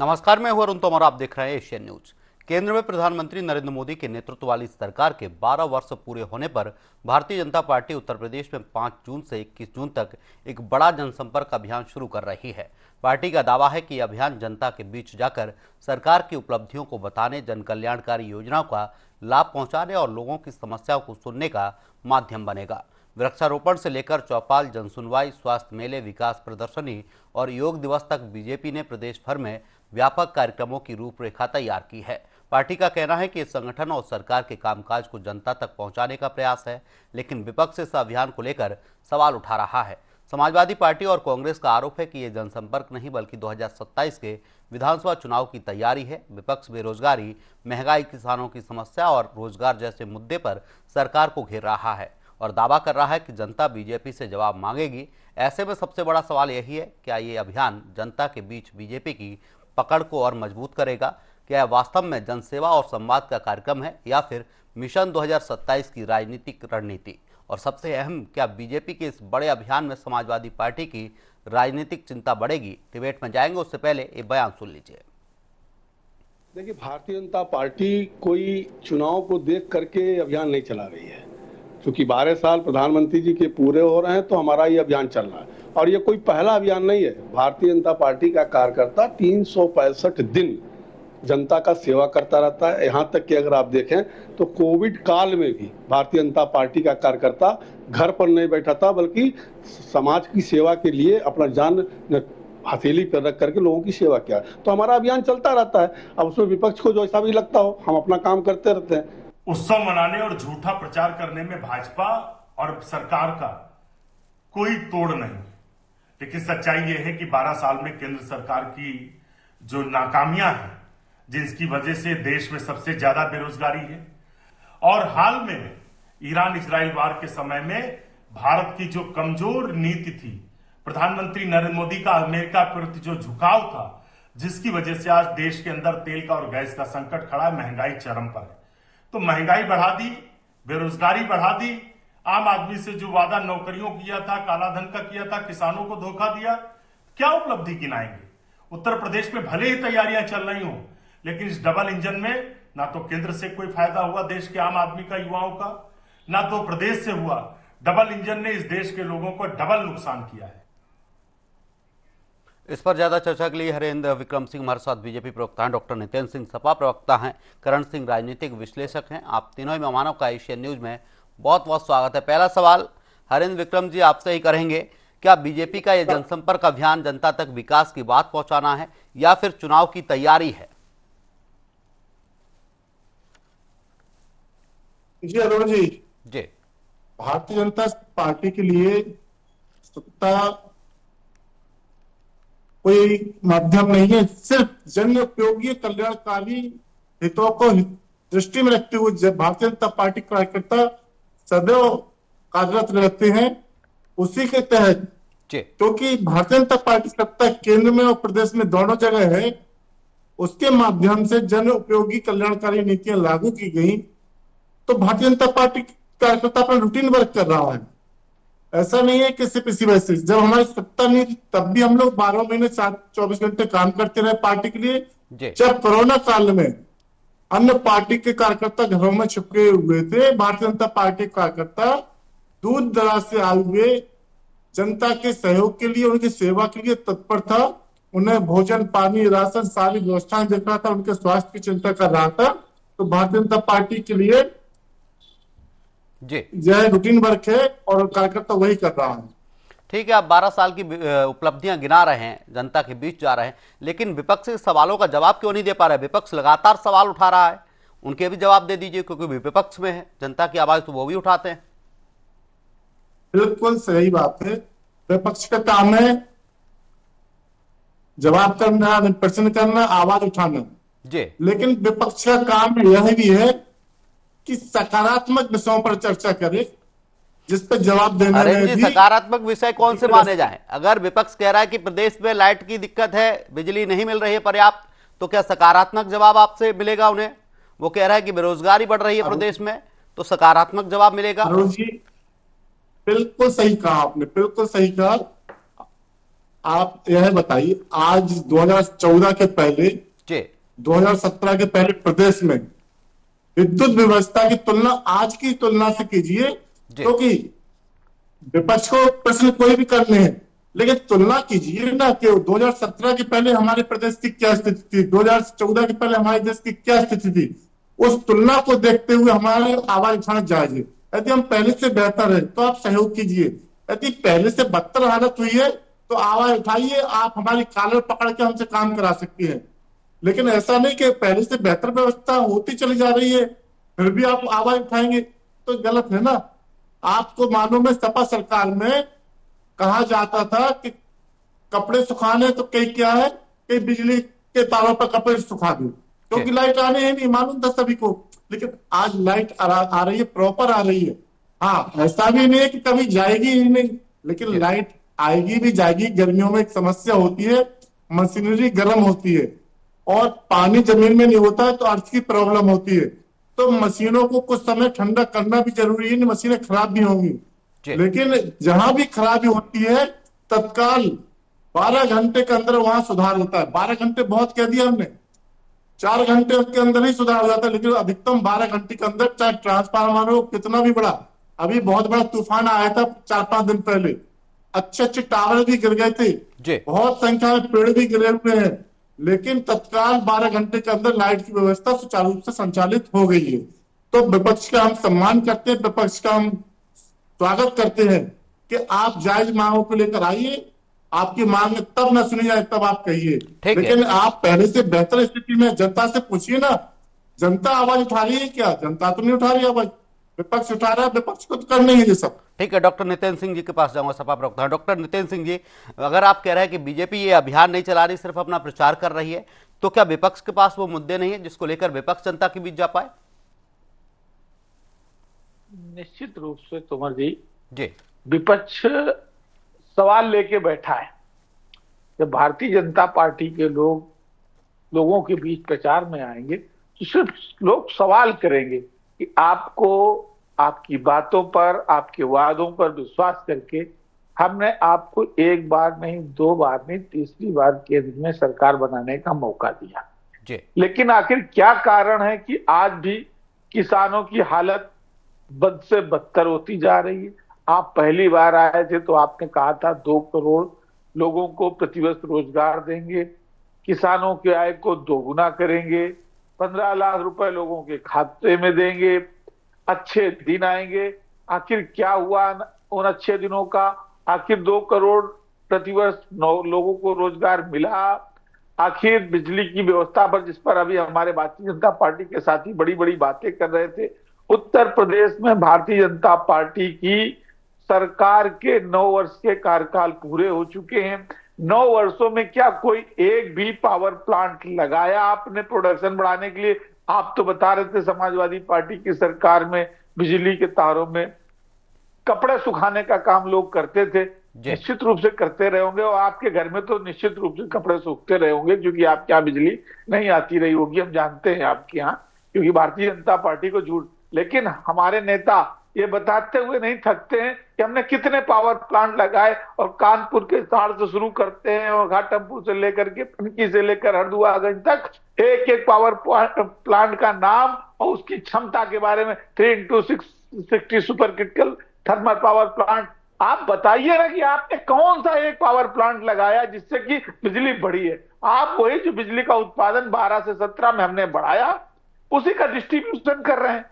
नमस्कार, मैं हूं अरुण तोमर। आप देख रहे हैं एशियन न्यूज। केंद्र में प्रधानमंत्री नरेंद्र मोदी के नेतृत्व वाली सरकार के 12 वर्ष पूरे होने पर भारतीय जनता पार्टी उत्तर प्रदेश में 5 जून से 21 जून तक एक बड़ा जनसंपर्क अभियान शुरू कर रही है। पार्टी का दावा है कि यह अभियान जनता के बीच जाकर सरकार की उपलब्धियों को बताने, जन कल्याणकारी योजनाओं का लाभ पहुंचाने और लोगों की समस्याओं को सुनने का माध्यम बनेगा। वृक्षारोपण से लेकर चौपाल, जनसुनवाई, स्वास्थ्य मेले, विकास प्रदर्शनी और योग दिवस तक बीजेपी ने प्रदेश भर में व्यापक कार्यक्रमों की रूपरेखा तैयार की है। पार्टी का कहना है कि इस संगठन और सरकार के कामकाज को जनता तक पहुंचाने का प्रयास है, लेकिन विपक्ष इस अभियान को लेकर सवाल उठा रहा है। समाजवादी पार्टी और कांग्रेस का आरोप है कि ये जनसंपर्क नहीं बल्कि 2027 के विधानसभा चुनाव की तैयारी है। विपक्ष बेरोजगारी, महंगाई, किसानों की समस्या और रोजगार जैसे मुद्दे पर सरकार को घेर रहा है और दावा कर रहा है कि जनता बीजेपी से जवाब मांगेगी। ऐसे में सबसे बड़ा सवाल यही है, क्या ये अभियान जनता के बीच बीजेपी की पकड़ को और मजबूत करेगा? क्या यह वास्तव में जनसेवा और संवाद का कार्यक्रम है या फिर मिशन 2027 की राजनीतिक रणनीति? और सबसे अहम, क्या बीजेपी के इस बड़े अभियान में समाजवादी पार्टी की राजनीतिक चिंता बढ़ेगी? डिबेट में जाएंगे, उससे पहले ये बयान सुन लीजिए। देखिए, भारतीय जनता पार्टी कोई चुनाव को देख करके अभियान नहीं चला रही है। क्योंकि 12 साल प्रधानमंत्री जी के पूरे हो रहे हैं तो हमारा ये अभियान चल रहा है और ये कोई पहला अभियान नहीं है। भारतीय जनता पार्टी का कार्यकर्ता 365 दिन जनता का सेवा करता रहता है। यहाँ तक कि अगर आप देखें तो कोविड काल में भी भारतीय जनता पार्टी का कार्यकर्ता घर पर नहीं बैठा था, बल्कि समाज की सेवा के लिए अपना जान हथेली पर रख करके लोगों की सेवा किया। तो हमारा अभियान चलता रहता है। अब उसमें विपक्ष को जो ऐसा भी लगता हो, हम अपना काम करते रहते हैं। उत्सव मनाने और झूठा प्रचार करने में भाजपा और सरकार का कोई तोड़ नहीं, लेकिन सच्चाई यह है कि 12 साल में केंद्र सरकार की जो नाकामियां हैं, जिसकी वजह से देश में सबसे ज्यादा बेरोजगारी है, और हाल में ईरान इजराइल वार के समय में भारत की जो कमजोर नीति थी, प्रधानमंत्री नरेंद्र मोदी का अमेरिका प्रति जो झुकाव था, जिसकी वजह से आज देश के अंदर तेल का और गैस का संकट खड़ा है, महंगाई चरम पर है। तो महंगाई बढ़ा दी, बेरोजगारी बढ़ा दी, आम आदमी से जो वादा नौकरियों किया था, काला धन का किया था, किसानों को धोखा दिया, क्या उपलब्धि गिनाएंगे? उत्तर प्रदेश में भले ही तैयारियां चल रही हो, लेकिन इस डबल इंजन में ना तो केंद्र से कोई फायदा हुआ देश के आम आदमी का, युवाओं का, ना तो प्रदेश से हुआ। डबल इंजन ने इस देश के लोगों को डबल नुकसान किया है। इस पर ज्यादा चर्चा के लिए हरेंद्र विक्रम सिंह हमारे साथ बीजेपी प्रवक्ता हैं, डॉक्टर नितेंद्र सिंह सपा प्रवक्ता हैं, करण सिंह राजनीतिक विश्लेषक हैं। आप तीनों ही मेहमानों का एशियन न्यूज में बहुत बहुत स्वागत है। पहला सवाल हरेंद्र विक्रम जी आपसे ही करेंगे, क्या बीजेपी का यह जनसंपर्क अभियान जनता तक विकास की बात पहुंचाना है या फिर चुनाव की तैयारी है? जी अरुण जी, भारतीय जनता पार्टी के लिए सत्ता कोई माध्यम नहीं है। सिर्फ जन उपयोगी कल्याणकारी हितों को दृष्टि में रखते हुए भारतीय जनता पार्टी कार्यकर्ता सदैव कार्यरत रहते हैं। उसी के तहत, क्योंकि भारतीय जनता पार्टी सत्ता केंद्र में और प्रदेश में दोनों जगह है, उसके माध्यम से जन उपयोगी कल्याणकारी नीतियां लागू की गई। तो भारतीय जनता पार्टी कार्यकर्ता अपना रूटीन वर्क कर रहा है। ऐसा नहीं है कि सिर्फ इसी वजह से, जब हमारी सत्ता नहीं थी तब भी हम लोग 12 महीने 24 घंटे काम करते रहे पार्टी के लिए। जब कोरोना काल में अन्य पार्टी के कार्यकर्ता घरों में छुपे हुए थे, भारतीय जनता पार्टी कार्यकर्ता दूर दराज से आए हुए जनता के सहयोग के लिए, उनकी सेवा के लिए तत्पर था। उन्हें भोजन, पानी, राशन सारी व्यवस्थाएं देख रहा था, उनके स्वास्थ्य की चिंता कर रहा था। तो भारतीय जनता पार्टी के लिए यह रूटीन वर्क है और कार्यकर्ता वही कर रहा है। ठीक है, आप 12 साल की उपलब्धियां गिना रहे हैं, जनता के बीच जा रहे हैं, लेकिन विपक्ष के सवालों का जवाब क्यों नहीं दे पा रहे? विपक्ष लगातार सवाल उठा रहा है, उनके भी जवाब दे दीजिए, क्योंकि विपक्ष में है, जनता की आवाज तो वो भी उठाते हैं। बिल्कुल सही बात है। विपक्ष का काम है जवाब करना, प्रश्न करना, आवाज उठाना जी, लेकिन विपक्ष का काम यह भी है कि सकारात्मक विषयों पर चर्चा करे, जिस पर जवाब देने में भी। सकारात्मक विषय कौन से माने जाएं? अगर विपक्ष कह रहा है कि प्रदेश में लाइट की दिक्कत है, बिजली नहीं मिल रही है पर्याप्त, तो क्या सकारात्मक जवाब आपसे मिलेगा उन्हें? वो कह रहा है कि बेरोजगारी बढ़ रही है प्रदेश में, तो सकारात्मक जवाब मिलेगा? जी बिल्कुल सही कहा आपने, बिल्कुल सही कहा। आप यह बताइए, आज 2014 के पहले, जी 2017 के पहले प्रदेश में विद्युत व्यवस्था की तुलना आज की तुलना से कीजिए, जी क्योंकि विपक्ष को प्रश्न कोई भी करने हैं, लेकिन तुलना कीजिए ना कि 2017 के पहले हमारे प्रदेश की क्या स्थिति थी, 2014 के पहले हमारे देश की क्या स्थिति थी। उस तुलना को देखते हुए हमारे आवाज उठाना जायज है। यदि हम पहले से बेहतर है तो आप सहयोग कीजिए, यदि पहले से बदतर हालत हुई है तो आवाज उठाइए, आप हमारी कॉलर पकड़ के हमसे काम करा सकती हैं। लेकिन ऐसा नहीं कि पहले से बेहतर व्यवस्था होती चली जा रही है फिर भी आप आवाज उठाएंगे, तो गलत है ना। आपको मालूम है सपा सरकार में कहा जाता था कि कपड़े सुखाने तो कई क्या है, कई बिजली के तारों पर कपड़े सुखा दो, क्योंकि लाइट आने ही नहीं, मालूम था सभी को। लेकिन आज लाइट आ रही है, प्रॉपर आ रही है। हाँ, ऐसा भी नहीं है कि कभी जाएगी ही नहीं, लेकिन जी लाइट आएगी भी जाएगी। गर्मियों में एक समस्या होती है, मशीनरी गर्म होती है और पानी जमीन में नहीं होता है तो अर्थ की प्रॉब्लम होती है। तो मशीनों को कुछ समय ठंडा करना भी जरूरी है, मशीनें खराब भी होंगी। जी लेकिन जहां भी खराबी होती है तत्काल 12 घंटे के अंदर वहां सुधार होता है। 12 घंटे बहुत कह दिया हमने, 4 घंटे के अंदर ही सुधार हो जाता है, लेकिन अधिकतम 12 घंटे के अंदर, चाहे ट्रांसफार्मर हो कितना भी बड़ा। अभी बहुत बड़ा तूफान आया था 4-5 दिन पहले, अच्छे अच्छे टावर भी गिर गए थे, जी बहुत संख्या में पेड़ भी गिरे हुए हैं, लेकिन तत्काल 12 घंटे के अंदर लाइट की व्यवस्था सुचारू रूप से संचालित हो गई है। तो विपक्ष का हम सम्मान करते हैं, विपक्ष का हम स्वागत करते हैं कि आप जायज मांगों को लेकर आइए। आपकी मांग तब न सुनी जाए तब आप कहिए, ठीक है। लेकिन आप पहले से बेहतर स्थिति में जनता से पूछिए ना। जनता आवाज उठा रही है क्या? जनता तो नहीं उठा रही आवाज, विपक्ष उठा रहा है, विपक्ष को तो करना ही है ये सब। ठीक है, डॉक्टर नितिन सिंह जी के पास जाऊंगा, सपा प्रवक्ता। डॉक्टर नितिन सिंह जी, अगर आप कह रहे हैं कि बीजेपी ये अभियान नहीं चला रही, सिर्फ अपना प्रचार कर रही है, तो क्या विपक्ष के पास वो मुद्दे नहीं है जिसको लेकर विपक्ष जनता के बीच जा पाए? निश्चित रूप से तोमर जी, जी विपक्ष सवाल लेके बैठा है। जब भारतीय जनता पार्टी के लोगों के बीच प्रचार में आएंगे तो सिर्फ लोग सवाल करेंगे कि आपको, आपकी बातों पर, आपके वादों पर विश्वास करके हमने आपको एक बार नहीं, 2 बार नहीं, तीसरी बार केंद्र में सरकार बनाने का मौका दिया। जी लेकिन आखिर क्या कारण है कि आज भी किसानों की हालत बद से बदतर होती जा रही है? आप पहली बार आए थे तो आपने कहा था 2 करोड़ लोगों को प्रतिवर्ष रोजगार देंगे, किसानों की आय को दोगुना करेंगे, 15 लाख रुपए लोगों के खाते में देंगे, अच्छे दिन आएंगे। आखिर क्या हुआ उन अच्छे दिनों का? आखिर 2 करोड़ प्रतिवर्ष 9 लोगों को रोजगार मिला? आखिर बिजली की व्यवस्था पर, जिस पर अभी हमारे भारतीय जनता पार्टी के साथी बड़ी बड़ी बातें कर रहे थे, उत्तर प्रदेश में भारतीय जनता पार्टी की सरकार के 9 वर्ष के कार्यकाल पूरे हो चुके हैं। 9 वर्षों में क्या कोई एक भी पावर प्लांट लगाया आपने प्रोडक्शन बढ़ाने के लिए? आप तो बता रहे थे समाजवादी पार्टी की सरकार में बिजली के तारों में कपड़े सुखाने का काम लोग करते थे। निश्चित रूप से करते रहे होंगे, और आपके घर में तो निश्चित रूप से कपड़े सूखते रहे होंगे, क्योंकि आपके यहाँ बिजली नहीं आती रही होगी, हम जानते हैं आपके यहाँ, क्योंकि भारतीय जनता पार्टी को झूठ। लेकिन हमारे नेता ये बताते हुए नहीं थकते हैं कि हमने कितने पावर प्लांट लगाए, और कानपुर के ताड़ से शुरू करते हैं और घाटमपुर से लेकर के पनकी से लेकर हरदुआगंज तक एक एक पावर प्लांट का नाम और उसकी क्षमता के बारे में, 3x60 super critical thermal power plant. आप बताइए ना कि आपने कौन सा एक पावर प्लांट लगाया जिससे कि बिजली बढ़ी है? आप वही जो बिजली का उत्पादन 12 से 17 में हमने बढ़ाया, उसी का डिस्ट्रीब्यूशन कर रहे हैं।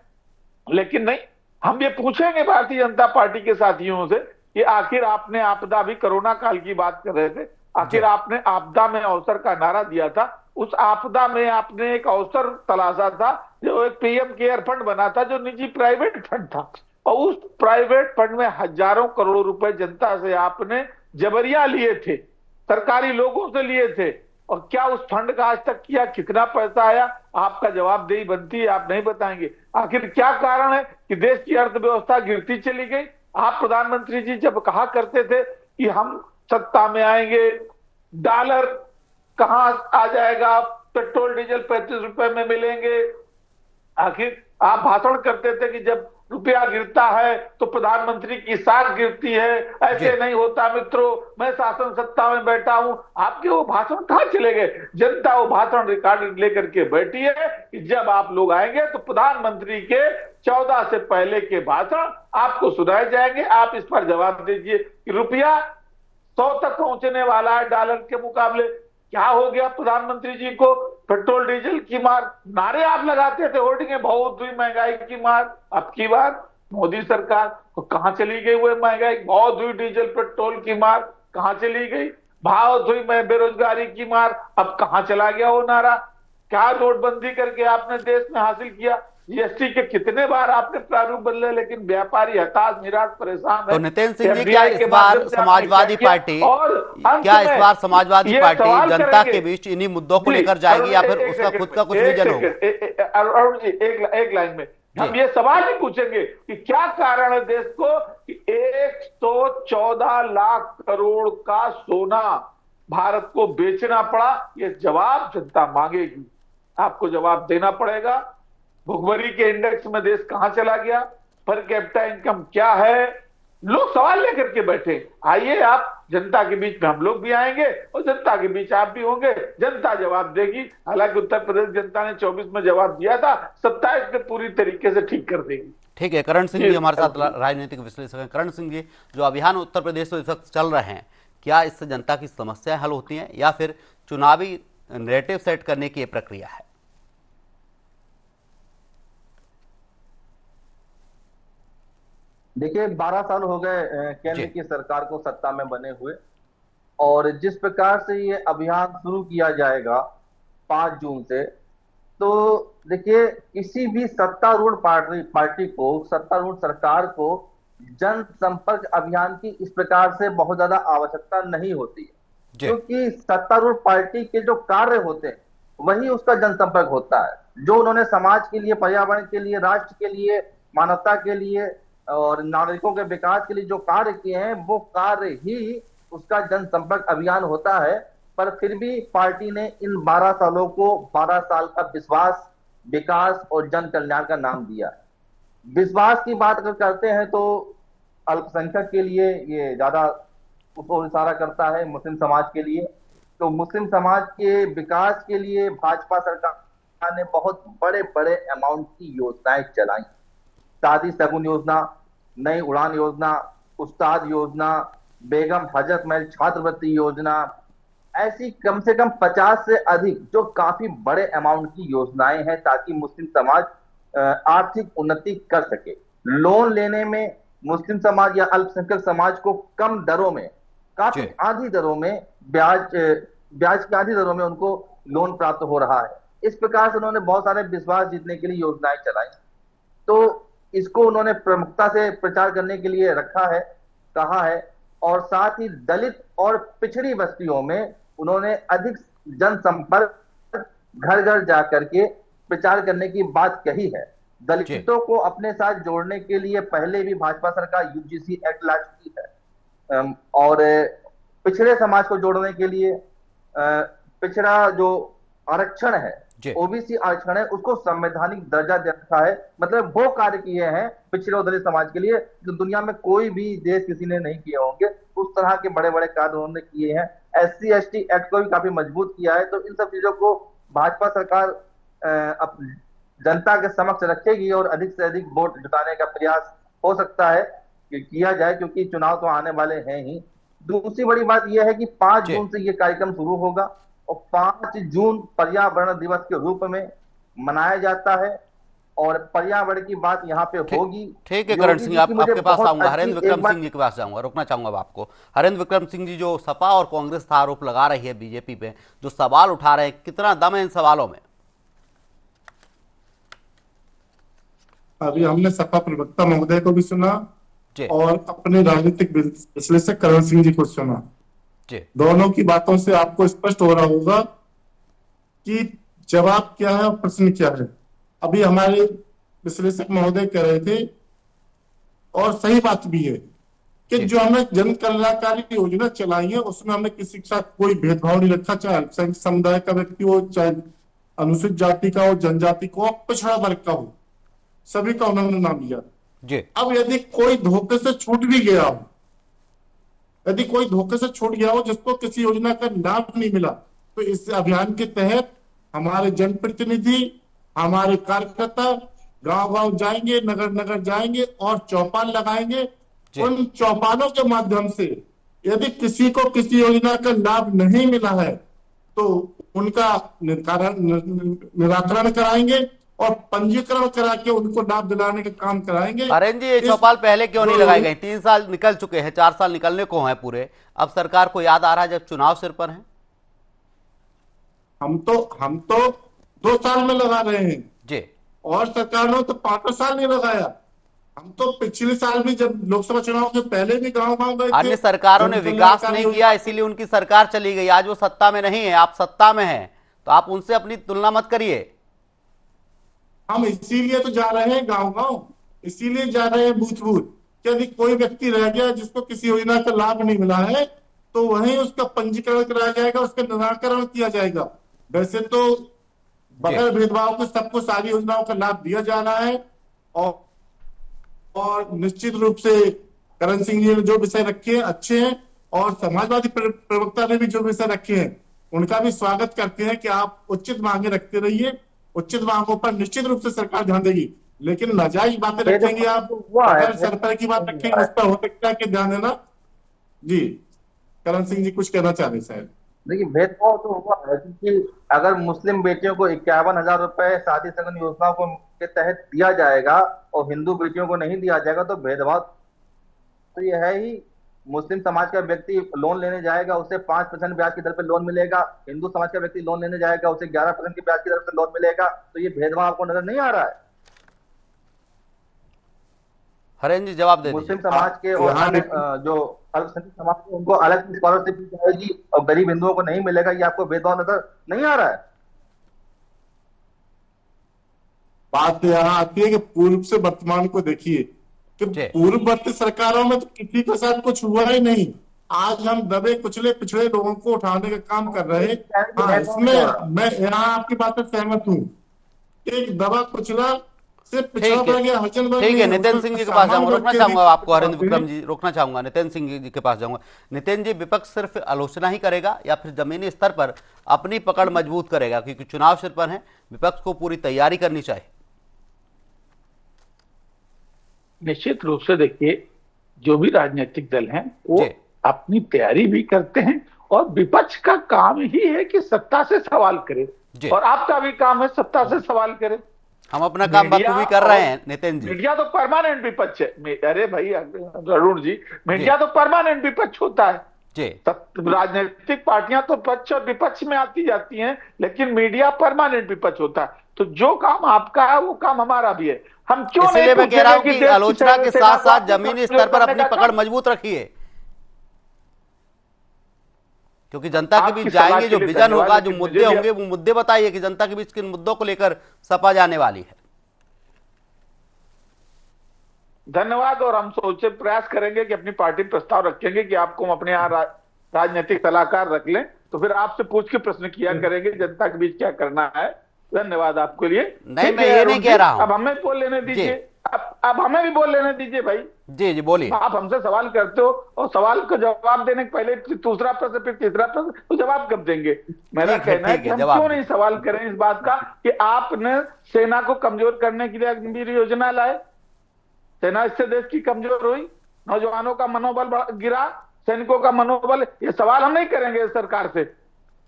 लेकिन नहीं, हम ये पूछेंगे भारतीय जनता पार्टी के साथियों से कि आखिर आपने आपदा, भी कोरोना काल की बात कर रहे थे, आखिर आपने आपदा में अवसर का नारा दिया था, उस आपदा में आपने एक अवसर तलाशा था, जो एक पीएम केयर फंड बना था, जो निजी प्राइवेट फंड था, और उस प्राइवेट फंड में हजारों करोड़ रुपए जनता से आपने जबरिया लिए थे, सरकारी लोगों से लिए थे, और क्या उस फंड का आज तक किया? कितना पैसा आया? आपका जवाबदेही बनती है, आप नहीं बताएंगे। आखिर क्या कारण है कि देश की अर्थव्यवस्था गिरती चली गई? आप प्रधानमंत्री जी जब कहा करते थे कि हम सत्ता में आएंगे, डॉलर कहां आ जाएगा, पेट्रोल डीजल 35 रुपए में मिलेंगे। आखिर आप भाषण करते थे कि जब रुपया गिरता है तो प्रधानमंत्री की साख गिरती है। ऐसे नहीं होता मित्रों, मैं शासन सत्ता में बैठा हूं। आपके वो भाषण कहां चले गए? जनता वो भाषण रिकॉर्ड लेकर के बैठी है कि जब आप लोग आएंगे तो प्रधानमंत्री के 14 से पहले के भाषण आपको सुनाए जाएंगे। आप इस पर जवाब दीजिए कि रुपया 100 तक पहुंचने वाला है डॉलर के मुकाबले। क्या हो गया प्रधानमंत्री जी को? पेट्रोल डीजल की मार, नारे आप लगाते थे, होर्डिंगे, बहुत हुई महंगाई की मार। अब की बार मोदी सरकार तो कहां चली गई वो महंगाई? बहुत हुई डीजल पेट्रोल की मार, कहां चली गई? बहुत हुई बेरोजगारी की मार, अब कहां चला गया वो नारा? क्या नोटबंदी करके आपने देश में हासिल किया? जीएसटी के कितने बार आपने प्रारूप बदले, लेकिन व्यापारी हताश, निराश, परेशान है। तो नितिन सिंह जी, क्या इस बार समाजवादी पार्टी जनता के बीच इन्हीं मुद्दों को लेकर जाएगी या फिर उसका खुद का कुछ विजन होगा? और एक लाइन में हम ये सवाल ही पूछेंगे कि क्या कारण है देश को कि 114 लाख करोड़ का सोना भारत को बेचना पड़ा? ये जवाब जनता मांगेगी, आपको जवाब देना पड़ेगा। भुखमरी के इंडेक्स में देश कहां चला गया? पर कैपिटा इनकम क्या है? लोग सवाल लेकर के बैठे। आइए, आप जनता के बीच में हम लोग भी आएंगे और जनता के बीच आप भी होंगे। जनता जवाब देगी। हालांकि उत्तर प्रदेश जनता ने 24 में जवाब दिया था, 27 में पूरी तरीके से ठीक कर देगी। ठीक है, करण सिंह जी हमारे साथ राजनीतिक विश्लेषक हैं। करण सिंह जी, जो अभियान उत्तर प्रदेश में इस वक्त चल रहे हैं, क्या इससे जनता की समस्याएं हल होती हैं या फिर चुनावी नैरेटिव सेट करने की ये प्रक्रिया है? देखिए, 12 साल हो गए केंद्र की सरकार को सत्ता में बने हुए, और जिस प्रकार से ये अभियान शुरू किया जाएगा 5 जून से, तो देखिए किसी भी सत्तारूढ़ पार्टी को, सत्तारूढ़ सरकार को जनसंपर्क अभियान की इस प्रकार से बहुत ज्यादा आवश्यकता नहीं होती है, क्योंकि सत्तारूढ़ पार्टी के जो कार्य होते हैं वही उसका जनसंपर्क होता है। जो उन्होंने समाज के लिए, पर्यावरण के लिए, राष्ट्र के लिए, मानवता के लिए और नागरिकों के विकास के लिए जो कार्य किए हैं, वो कार्य ही उसका जनसंपर्क अभियान होता है। पर फिर भी पार्टी ने इन 12 सालों को 12 साल का विश्वास, विकास और जन कल्याण का नाम दिया है। विश्वास की बात अगर करते हैं तो अल्पसंख्यक के लिए ये ज्यादा उसको इशारा करता है, मुस्लिम समाज के लिए। तो मुस्लिम समाज के विकास के लिए भाजपा सरकार ने बहुत बड़े बड़े अमाउंट की योजनाएं चलाई। शादी सगुन योजना, नई उड़ान योजना, उस्ताद योजना, बेगम हजरत महल छात्रवृत्ति योजना, ऐसी कम से कम 50 से अधिक जो काफी बड़े अमाउंट की योजनाएं हैं, ताकि मुस्लिम समाज आर्थिक उन्नति कर सके। लोन लेने में मुस्लिम समाज या अल्पसंख्यक समाज को कम दरों में, काफी आधी दरों में, ब्याज की आधी दरों में उनको लोन प्राप्त हो रहा है। इस प्रकार से उन्होंने बहुत सारे विश्वास जीतने के लिए योजनाएं चलाई। तो इसको उन्होंने प्रमुखता से प्रचार करने के लिए रखा है, कहा है, और साथ ही दलित और पिछड़ी बस्तियों में उन्होंने अधिक जनसंपर्क, घर घर जाकर के प्रचार करने की बात कही है। दलितों को अपने साथ जोड़ने के लिए पहले भी भाजपा सरकार यूजीसी एक्ट ला चुकी है, और पिछड़े समाज को जोड़ने के लिए पिछड़ा जो आरक्षण है, ओबीसी आरक्षण है, उसको संवैधानिक दर्जा दे रखा है। मतलब वो कार्य किए हैं पिछड़े और दलित समाज के लिए जो दुनिया में कोई भी देश किसी ने नहीं किए होंगे। उस तरह के बड़े बड़े कार्य उन्होंने किए हैं। SC ST एक्ट को भी काफी मजबूत किया है। तो इन सब चीजों को भाजपा सरकार जनता के समक्ष रखेगी और अधिक से अधिक वोट जुटाने का प्रयास हो सकता है कि किया जाए, क्योंकि चुनाव तो आने वाले हैं ही। दूसरी बड़ी बात यह है कि 5 जून से ये कार्यक्रम शुरू होगा और 5 जून पर्यावरण दिवस के रूप में मनाया जाता है, और पर्यावरण की बात यहाँ पे होगी। ठीक है करण सिंह, आपके पास आऊंगा। हरेंद्र विक्रम सिंह जी के पास जाऊंगा, रुकना चाहूंगा अब आपको। हरेंद्र विक्रम सिंह जी, जो सपा और कांग्रेस का आरोप लगा रही है बीजेपी पे, जो सवाल उठा रहे हैं, कितना दम है इन सवालों में? अभी हमने सपा प्रवक्ता महोदय को भी सुना और अपने राजनीतिक विश्लेषक करण सिंह जी को सुना। दोनों की बातों से आपको स्पष्ट हो रहा होगा कि जवाब क्या है और प्रश्न क्या है। अभी हमारे विश्लेषक महोदय कह रहे थे, और सही बात भी है, कि जो हमने जन कल्याणकारी योजना चलाई है उसमें हमने किसी के साथ कोई भेदभाव नहीं रखा, चाहे अल्पसंख्यक समुदाय का व्यक्ति हो, चाहे अनुसूचित जाति का हो, जनजाति को, पिछड़ा वर्ग का हो, सभी का उन्होंने नाम लिया। जी अब यदि कोई धोखे से छूट भी गया हो, यदि कोई धोखे से छूट गया हो जिसको किसी योजना का लाभ नहीं मिला, तो इस अभियान के तहत हमारे जनप्रतिनिधि, हमारे कार्यकर्ता गांव गांव जाएंगे, नगर नगर जाएंगे और चौपाल लगाएंगे। जी उन चौपालों के माध्यम से यदि किसी को किसी योजना का लाभ नहीं मिला है तो उनका निराकरण कराएंगे और पंजीकरण करा के उनको लाभ दिलाने का काम कराएंगे। हरेन जी, ये चौपाल पहले क्यों नहीं लगाई गई? 3 साल निकल चुके हैं, 4 साल निकलने को हैं पूरे। अब सरकार को याद आ रहा है जब चुनाव सिर पर है? हम तो 2 साल में लगा रहे हैं जी और सरकार ने तो 5 साल नहीं लगाया। हम तो पिछले साल भी जब लोकसभा चुनाव के पहले भी गांव गांव गए थे। अन्य सरकारों ने विकास नहीं किया, इसीलिए उनकी सरकार चली गई। आज वो सत्ता में नहीं है, आप सत्ता में हैं, तो आप उनसे अपनी तुलना मत करिए। हम इसीलिए तो जा रहे हैं गांव गांव, इसीलिए जा रहे हैं बूथ बूथ। यदि कोई व्यक्ति रह गया जिसको किसी योजना का लाभ नहीं मिला है तो वहीं उसका पंजीकरण कराया जाएगा, उसका निराकरण किया जाएगा। वैसे तो बगैर भेदभाव के सबको सारी योजनाओं का लाभ दिया जा रहा है और निश्चित रूप से करण सिंह जी ने जो विषय रखे हैं अच्छे हैं और समाजवादी प्रवक्ता ने भी जो विषय रखे हैं उनका भी स्वागत करते हैं कि आप उचित मांगे रखते रहिए। उचित मांगों पर निश्चित रूप से सरकार ध्यान देगी, लेकिन नाजायज बातें रखेंगे आप, अगर सरकार की बात रखेंगे उस पर हो सकता है कि ध्यान देना। जी करण सिंह जी कुछ कहना चाह रहे शायद। देखिए, भेदभाव तो हुआ है क्योंकि अगर मुस्लिम बेटियों को 51,000 रुपए शादी सगन योजना को के तहत दिया जाएगा और हिंदू बेटियों को नहीं दिया जाएगा तो भेदभाव तो ये है ही। मुस्लिम समाज का व्यक्ति लोन लेने जाएगा, उसे 5% ब्याज की दर पर लोन मिलेगा। हिंदू समाज का व्यक्ति लोन लेने जाएगा, उसे 11% की ब्याज की दर पर लोन मिलेगा। तो ये भेदभाव आपको नजर नहीं आ रहा है? हरेन जी जवाब दे मुस्लिम दीजिए। समाज के और अन्य जो अल्पसंख्यक समाज के उनको अलग स्कॉलरशिप दी जाएगी और गरीब हिंदुओं को नहीं मिलेगा, ये आपको भेदभाव नजर नहीं आ रहा है? बात यहाँ आती है कि पूर्व से वर्तमान को देखिए कि पूर्ववर्ती सरकारों में तो किसी के साथ कुछ हुआ ही नहीं। आज हम दबे कुचले पिछड़े लोगों को उठाने का काम कर रहे हैं। हाँ, इसमें मैं यहाँ आपकी बात से सहमत हूँ। एक दबा कुचला सिर्फ पिछड़ा पड़ गया, हजन बन गया। ठीक है, नितिन सिंह जी के पास जाऊंगा, रोकना चाहूंगा आपको। हरेंद्र विक्रम जी रोकना चाहूंगा, नितिन सिंह जी के पास जाऊंगा। नितिन जी, विपक्ष सिर्फ आलोचना ही करेगा या फिर जमीनी स्तर पर अपनी पकड़ मजबूत करेगा? क्योंकि चुनाव सिर पर है, विपक्ष को पूरी तैयारी करनी चाहिए। निश्चित रूप से देखिए, जो भी राजनीतिक दल हैं वो अपनी तैयारी भी करते हैं और विपक्ष का काम ही है कि सत्ता से सवाल करे और आपका भी काम है सत्ता से सवाल करे। हम अपना काम बखूबी कर रहे हैं नितिन जी। मीडिया तो परमानेंट विपक्ष है। अरे भाई अरुण जी, मीडिया तो परमानेंट विपक्ष होता है। राजनीतिक पार्टियां तो पक्ष और विपक्ष में आती जाती हैं, लेकिन मीडिया परमानेंट विपक्ष होता है। तो जो काम आपका है वो काम हमारा भी है। हम क्यों नहीं? इसलिए मैं कह रहा हूं कि आलोचना के साथ साथ जमीनी स्तर पर अपनी पकड़ मजबूत रखिए, क्योंकि जनता के बीच जाएंगे, जो विजन होगा, जो मुद्दे होंगे, वो मुद्दे बताइए कि जनता के बीच किन मुद्दों को लेकर सपा जाने वाली है। धन्यवाद। और हम सोचे प्रयास करेंगे कि अपनी पार्टी प्रस्ताव रखेंगे कि आपको हम अपने यहाँ राजनीतिक सलाहकार रख लें, तो फिर आपसे पूछ के प्रश्न किया करेंगे जनता के बीच क्या करना है। धन्यवाद आपके लिए। नहीं, मैं ये नहीं कह रहा हूं। अब हमें बोल लेने दीजिए, अब हमें भी बोल लेने दीजिए भाई। जी बोलिए। आप हमसे सवाल करते हो और सवाल को जवाब देने के पहले दूसरा प्रश्न फिर तीसरा प्रश्न, तो जवाब कब देंगे? मेरा कहना है कि हम क्यों नहीं सवाल करें इस बात का कि आपने सेना को कमजोर करने के लिए अग्निवीर योजना लाए, सेना इससे देश की कमजोर हुई, नौजवानों का मनोबल गिरा, सैनिकों का मनोबल। ये सवाल हम नहीं करेंगे सरकार से।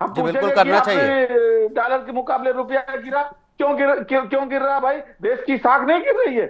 हम बिल्कुल करना चाहिए। डॉलर के मुकाबले रुपया गिरा, क्यों गिर रहा भाई? देश की साख नहीं गिर रही है?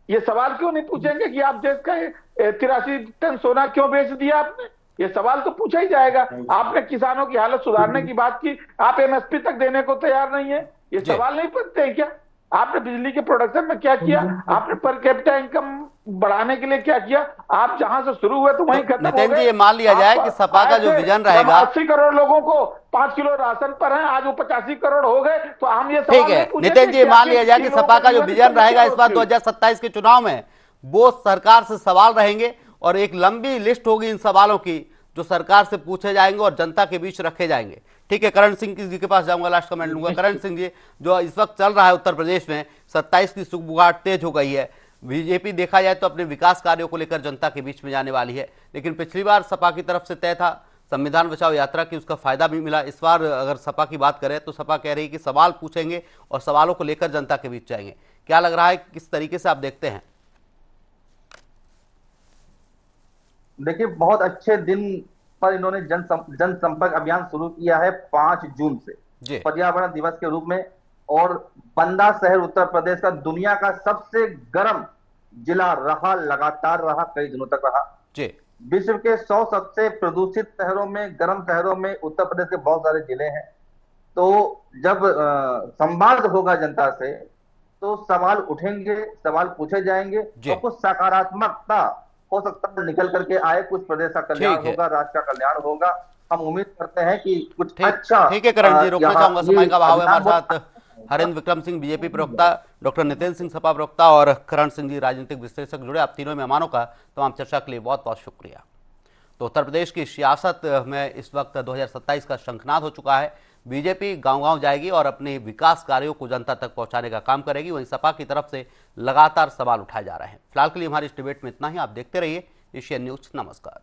ये सवाल क्यों नहीं पूछेंगे कि आप देश का 83 टन सोना क्यों बेच दिया आपने? ये सवाल तो पूछा ही जाएगा। आपने किसानों की हालत सुधारने की बात की, आप एमएसपी तक देने को तैयार नहीं है। ये सवाल नहीं पूछते हैं क्या? आपने बिजली के प्रोडक्शन में क्या किया? आपने पर कैपिटा इनकम बढ़ाने के लिए क्या किया? आप जहां से शुरू हुए तो वहीं खत्म हो गए। नितिन जी, ये मान लिया जाए कि सपा का जो विजन रहेगा, 80 करोड़ लोगों को 5 किलो राशन पर है, आज वो 85 करोड़ हो गए, तो हम ये ठीक है नितिन जी, मान लिया जाए कि सपा का जो विजन रहेगा इस बार 2027 के चुनाव में, वो सरकार से सवाल रहेंगे और एक लंबी लिस्ट होगी इन सवालों की जो सरकार से पूछे जाएंगे और जनता के बीच रखे जाएंगे। ठीक है, करण सिंह जी के पास जाऊंगा, लास्ट कमेंट लूंगा। करण सिंह जी, जो इस वक्त चल रहा है उत्तर प्रदेश में, 27 की सुगबुगाहट तेज हो गई है, बीजेपी देखा जाए तो अपने विकास कार्यों को लेकर जनता के बीच में जाने वाली है, लेकिन पिछली बार सपा की तरफ से तय था संविधान बचाओ यात्रा की, उसका फायदा भी मिला। इस बार अगर सपा की बात करें तो सपा कह रही है कि सवाल पूछेंगे और सवालों को लेकर जनता के बीच जाएंगे। क्या लग रहा है, किस तरीके से आप देखते हैं? देखिए, बहुत अच्छे दिन पर इन्होंने जनसंपर्क अभियान शुरू किया है 5 जून से पर्यावरण दिवस के रूप में। और बंदा शहर उत्तर प्रदेश का दुनिया का सबसे गर्म जिला रहा, लगातार रहा, कई दिनों तक रहा। विश्व के 100 सबसे प्रदूषित शहरों में, गर्म शहरों में उत्तर प्रदेश के बहुत सारे जिले हैं। तो जब संवाद होगा जनता से तो सवाल उठेंगे, सवाल पूछे जाएंगे, तो कुछ सकारात्मकता हो सकता है निकल करके आए, कुछ प्रदेश का कल्याण होगा, राष्ट्र का कल्याण होगा। हम उम्मीद करते हैं कि कुछ अच्छा। ठीक है करण जी, रोकना चाहूंगा, समय का अभाव है। हमारे साथ हरेंद्र विक्रम सिंह बीजेपी प्रवक्ता, डॉक्टर नितिन सिंह सपा प्रवक्ता और करण सिंह जी राजनीतिक विश्लेषक जुड़े। आप तीनों मेहमानों का तमाम चर्चा के लिए बहुत बहुत शुक्रिया। तो उत्तर प्रदेश की सियासत में इस वक्त 2027 का शंखनाद हो चुका है। बीजेपी गांव-गांव जाएगी और अपने विकास कार्यों को जनता तक पहुंचाने का काम करेगी। वहीं सपा की तरफ से लगातार सवाल उठाए जा रहे हैं। फिलहाल के लिए हमारी इस डिबेट में इतना ही। आप देखते रहिए एशियन न्यूज। नमस्कार।